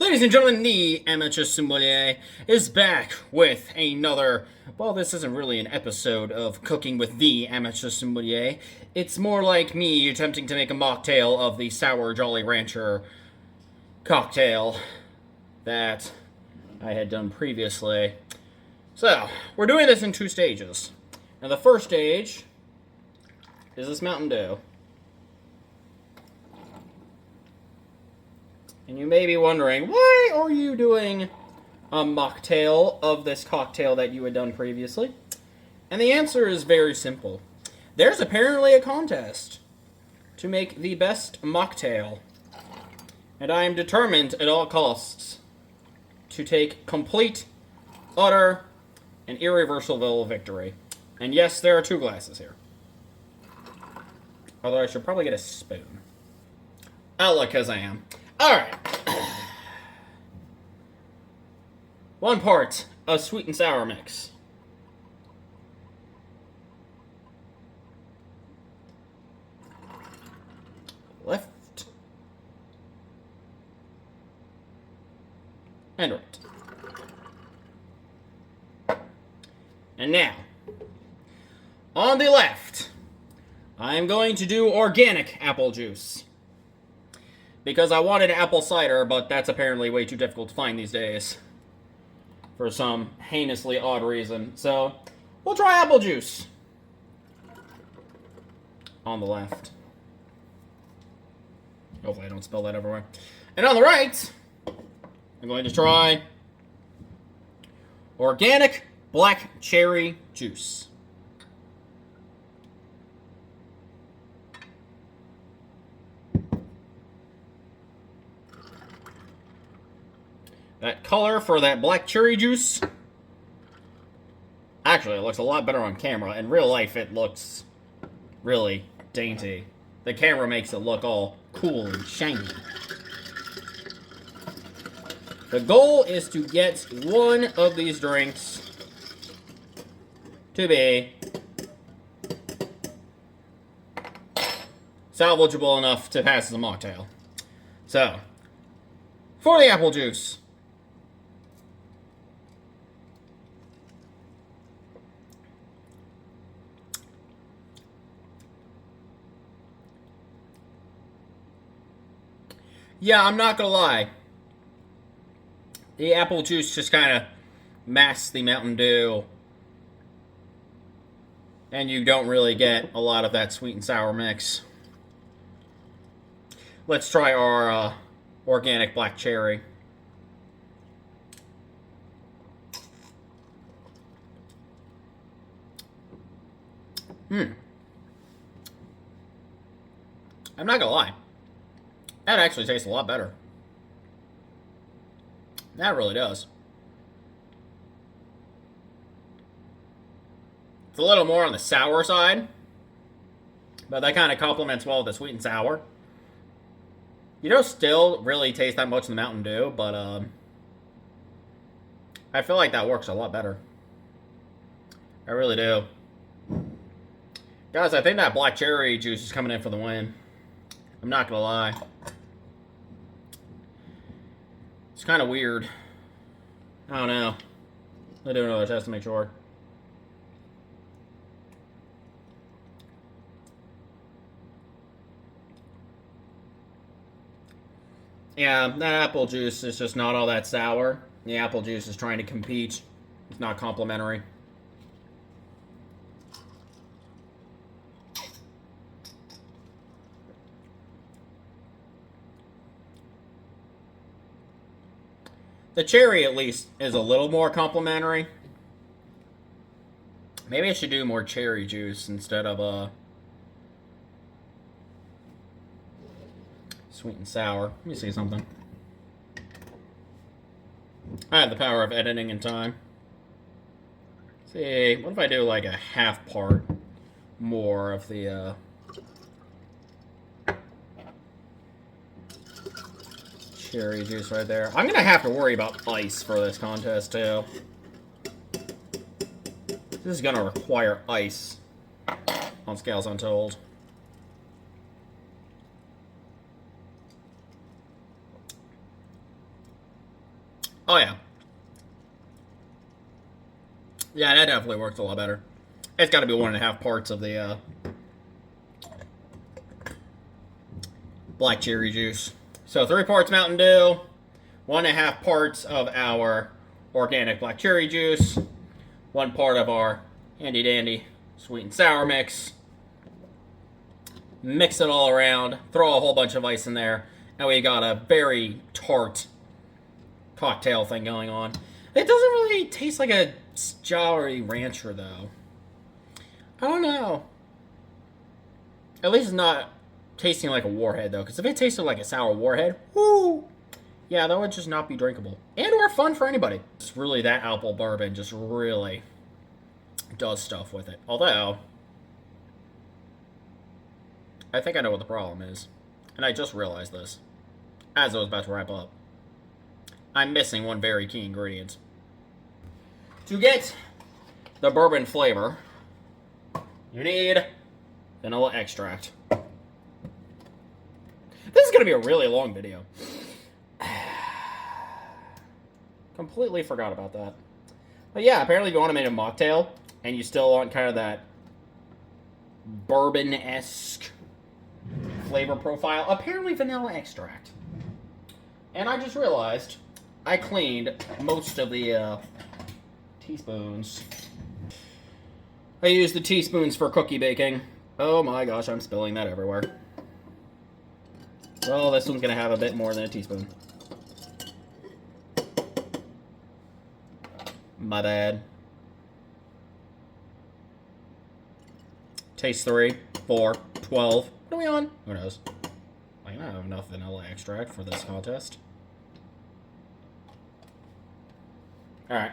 Ladies and gentlemen, the Amateur Sommelier is back with another. Well, this isn't really an episode of Cooking with the Amateur Sommelier. It's more like me attempting to make a mocktail of the Sour Jolly Rancher cocktail that I had done previously. So, we're doing this in two stages. Now, the first stage is this Mountain Dew. And you may be wondering, why are you doing a mocktail of this cocktail that you had done previously? And the answer is very simple. There's apparently a contest to make the best mocktail. And I am determined at all costs to take complete, utter, and irreversible victory. And yes, there are two glasses here. Although I should probably get a spoon. I'll look as I am. Alright. 1 part of sweet and sour mix. Left. And right. And now, on the left, I'm going to do organic apple juice. Because I wanted apple cider, but that's apparently way too difficult to find these days. For some heinously odd reason. So, we'll try apple juice. On the left. Hopefully I don't spill that everywhere. And on the right, I'm going to try organic black cherry juice. That color for that black cherry juice, actually, it looks a lot better on camera. In real life, it looks really dainty. The camera makes it look all cool and shiny. The goal is to get one of these drinks to be salvageable enough to pass as a mocktail. So, for the apple juice, yeah, I'm not gonna lie. The apple juice just kind of masks the Mountain Dew. And you don't really get a lot of that sweet and sour mix. Let's try our organic black cherry. I'm not gonna lie. That actually tastes a lot better. That really does. It's a little more on the sour side, but that kind of complements well the sweet and sour. You don't still really taste that much in the Mountain Dew, but I feel like that works a lot better. I really do. Guys, I think that black cherry juice is coming in for the win. I'm not gonna lie. It's kind of weird. I don't know. I'll do another test to make sure. Yeah, that apple juice is just not all that sour. The apple juice is trying to compete. It's not complimentary. The cherry, at least, is a little more complimentary. Maybe I should do more cherry juice instead of sweet and sour. Let me see something. I have the power of editing in time. See, what if I do like a half part more of the cherry juice right there. I'm gonna have to worry about ice for this contest too. This is gonna require ice on Scales Untold. Oh, yeah. Yeah, that definitely works a lot better. It's got to be 1.5 parts of the black cherry juice. So 3 parts Mountain Dew, 1.5 parts of our organic black cherry juice, 1 part of our handy dandy sweet and sour mix. Mix it all around, throw a whole bunch of ice in there, and we got a very tart cocktail thing going on. It doesn't really taste like a Jolly Rancher, though. I don't know. At least it's not tasting like a Warhead, though, because if it tasted like a sour Warhead, whoo, yeah, that would just not be drinkable. And or fun for anybody. It's really that apple bourbon just really does stuff with it. Although, I think I know what the problem is. And I just realized this as I was about to wrap up. I'm missing one very key ingredient. To get the bourbon flavor, you need vanilla extract. This is going to be a really long video. Completely forgot about that. But yeah, apparently if you want to make a mocktail, and you still want kind of that bourbon-esque flavor profile, apparently vanilla extract. And I just realized I cleaned most of the teaspoons. I use the teaspoons for cookie baking. Oh my gosh, I'm spilling that everywhere. Well, this one's going to have a bit more than a teaspoon. My bad. Taste 3, 4, 12. What are we on? Who knows? I don't have enough vanilla extract for this contest. Alright.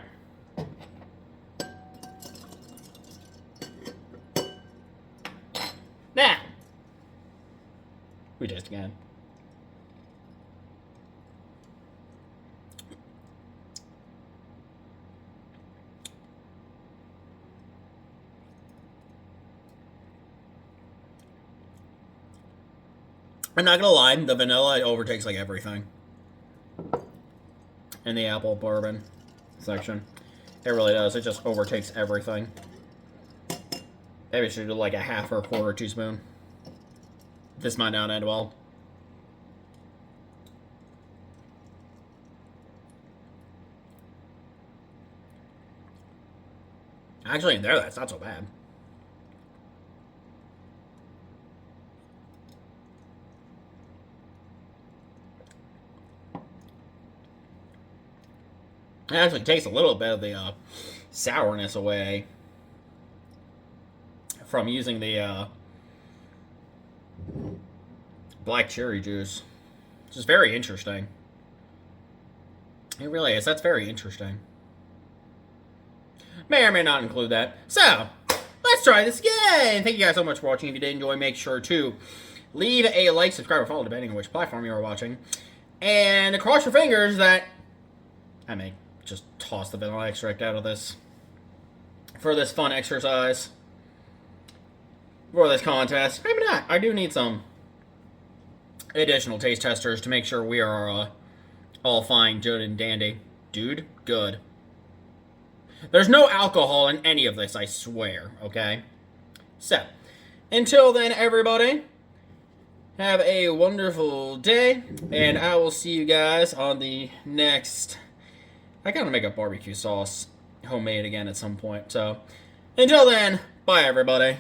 Nah! We taste again. I'm not gonna lie, the vanilla overtakes like everything in the apple bourbon section. It really does. It just overtakes everything. Maybe I should do like a half or a quarter teaspoon. This might not end well. Actually, in there, that's not so bad. It actually takes a little bit of the sourness away from using the black cherry juice, which is very interesting. It really is. That's very interesting. May or may not include that. So, let's try this again. Thank you guys so much for watching. If you did enjoy, make sure to leave a like, subscribe, or follow, depending on which platform you are watching. And cross your fingers that I may just toss the vanilla extract out of this for this fun exercise, for this contest. Maybe not. I do need some additional taste testers to make sure we are all fine, good, and dandy. Dude, good. There's no alcohol in any of this, I swear, okay? So, until then, everybody, have a wonderful day, and I will see you guys on the next... I gotta make a barbecue sauce homemade again at some point. So, until then, bye everybody.